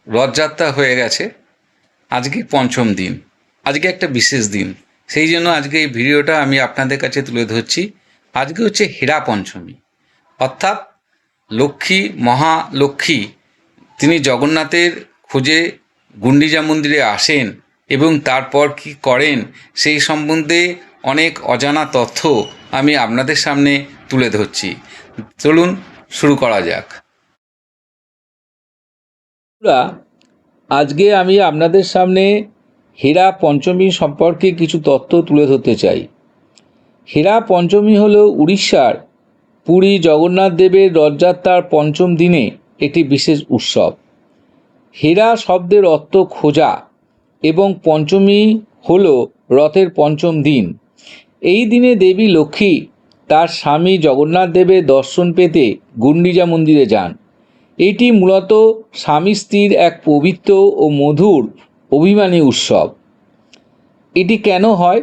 রথযাত্রা হয়ে গেছে, আজকে পঞ্চম দিন। আজকে একটা বিশেষ দিন, সেই জন্য আজকে এই ভিডিওটা আমি আপনাদের কাছে তুলে ধরছি। আজকে হচ্ছে হেরা পঞ্চমী, অর্থাৎ লক্ষ্মী, মহালক্ষ্মী তিনি জগন্নাথের খোঁজে গুন্ডিচা মন্দিরে আসেন এবং তারপর কি করেন সেই সম্বন্ধে অনেক অজানা তথ্য আমি আপনাদের সামনে তুলে ধরছি। চলুন শুরু করা যাক। আজকে আমি আপনাদের সামনে হেরা পঞ্চমী সম্পর্কে কিছু তথ্য তুলে ধরতে চাই। হেরা পঞ্চমী হল উড়িষ্যার পুরী জগন্নাথ দেবের রথযাত্রার পঞ্চম দিনে একটি বিশেষ উৎসব। হেরা শব্দের অর্থ খোঁজা এবং পঞ্চমী হল রথের পঞ্চম দিন। এই দিনে দেবী লক্ষ্মী তার স্বামী জগন্নাথ দেবের দর্শন পেতে গুন্ডিচা মন্দিরে যান। এটি মূলত স্বামী স্ত্রীর এক পবিত্র ও মধুর অভিমানী উৎসব। এটি কেন হয়?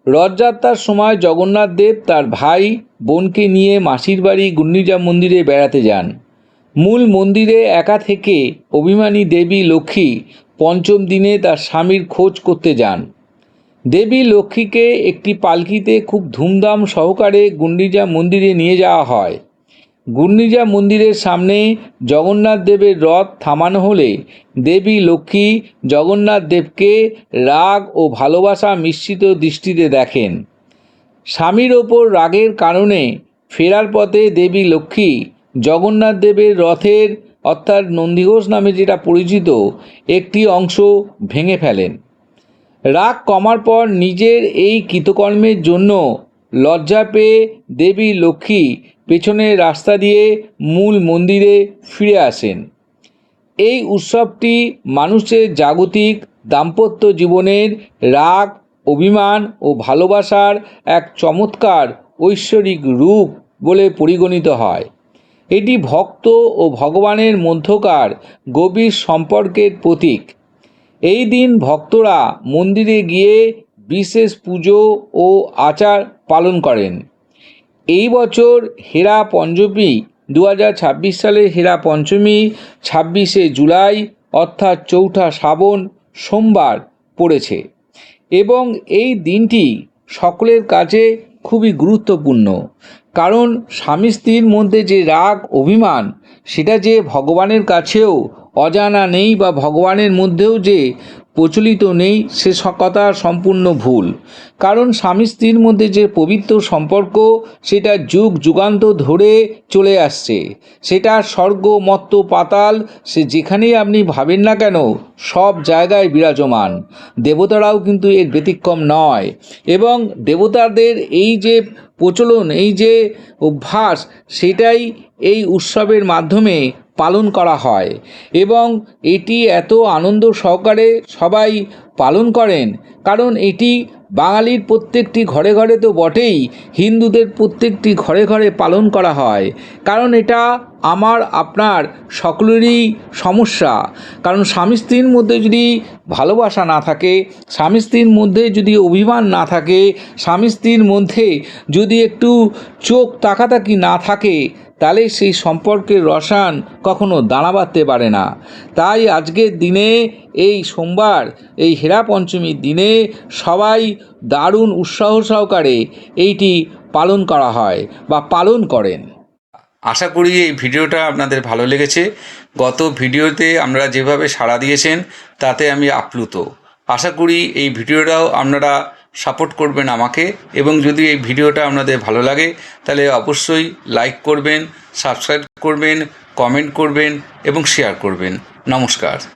রথযাত্রার সময় জগন্নাথ দেব তার ভাই বোনকে নিয়ে মাসির বাড়ি গুন্ডিচা মন্দিরে বেড়াতে যান। মূল মন্দিরে একা থেকে অভিমানী দেবী লক্ষ্মী পঞ্চম দিনে তার স্বামীর খোঁজ করতে যান। দেবী লক্ষ্মীকে একটি পালকিতে খুব ধুমধাম সহকারে গুন্ডিচা মন্দিরে নিয়ে যাওয়া হয়। গুন্ডিচা মন্দিরের সামনে জগন্নাথ দেবের রথ থামানো হলে দেবী লক্ষ্মী জগন্নাথ দেবকে রাগ ও ভালোবাসা মিশ্রিত দৃষ্টিতে দেখেন। স্বামীর ওপর রাগের কারণে ফেরার পথে দেবী লক্ষ্মী জগন্নাথ দেবের রথের অর্থাৎ নন্দীঘোষ নামে যেটা পরিচিত একটি অংশ ভেঙে ফেলেন। রাগ কমার পর নিজের এই কৃতকর্মের জন্য লজ্জা পেয়ে দেবী লক্ষ্মী পেছনের রাস্তা দিয়ে মূল মন্দিরে ফিরে আসেন। এই উৎসবটি মানুষের জাগতিক দাম্পত্য জীবনের রাগ, অভিমান ও ভালোবাসার এক চমৎকার ঐশ্বরিক রূপ বলে পরিগণিত হয়। এটি ভক্ত ও ভগবানের মধ্যকার গভীর সম্পর্কের প্রতীক। এই দিন ভক্তরা মন্দিরে গিয়ে বিশেষ পুজো ও আচার পালন করেন। এই বছর হেরা পঞ্চমী 2026 সালের হেরা পঞ্চমী 26শে জুলাই অর্থাৎ চৌঠা শ্রাবণ সোমবার পড়েছে এবং এই দিনটি সকলের কাছে খুবই গুরুত্বপূর্ণ। কারণ স্বামী স্ত্রীর মধ্যে যে রাগ অভিমান সেটা যে ভগবানের কাছেও অজানা নেই বা ভগবানের মধ্যেও যে প্রচলিত নেই সে কথা সম্পূর্ণ ভুল। কারণ স্বামী স্ত্রীর মধ্যে যে পবিত্র সম্পর্ক সেটা যুগ যুগান্তর ধরে চলে আসছে। সেটা স্বর্গ মর্ত্য পাতাল সে যেখানেই আপনি ভাবেন না কেন সব জায়গায় বিরাজমান। দেবতারাও কিন্তু এর ব্যতিক্রম নয় এবং দেবতাদের এই যে প্রচলন, এই যে অভ্যাস সেটাই এই উৎসবের মাধ্যমে পালন করা হয় এবং এটি এত আনন্দ সহকারে সবাই পালন করেন। কারণ এটি বাঙালির প্রত্যেকটি ঘরে ঘরে তো বটেই, হিন্দুদের প্রত্যেকটি ঘরে ঘরে পালন করা হয়। কারণ এটা আমার আপনার সকলেরই সমস্যা। কারণ স্বামী স্ত্রীর মধ্যে যদি ভালোবাসা না থাকে, স্বামী স্ত্রীর মধ্যে যদি অভিমান না থাকে, স্বামী স্ত্রীর মধ্যে যদি একটু চোখ তাকাতাকি না থাকে, তাহলে সেই সম্পর্কের রসায়ন কখনো দানা বাঁধতে পারে না। তাই আজকের দিনে এই সোমবার, এই হেরা পঞ্চমীর দিনে সবাই দারুণ উৎসাহ সহকারে এইটি পালন করা হয় বা পালন করেন। আশা করি এই ভিডিওটা আপনাদের ভালো লেগেছে। গত ভিডিওতে আমরা যেভাবে সাড়া দিয়েছেন তাতে আমি আপ্লুত। আশা করি এই ভিডিওটাও আপনারা সাপোর্ট করবেন আমাকে, এবং যদি এই ভিডিওটা আপনাদের ভালো লাগে তাহলে অবশ্যই লাইক করবেন, সাবস্ক্রাইব করবেন, কমেন্ট করবেন এবং শেয়ার করবেন। নমস্কার।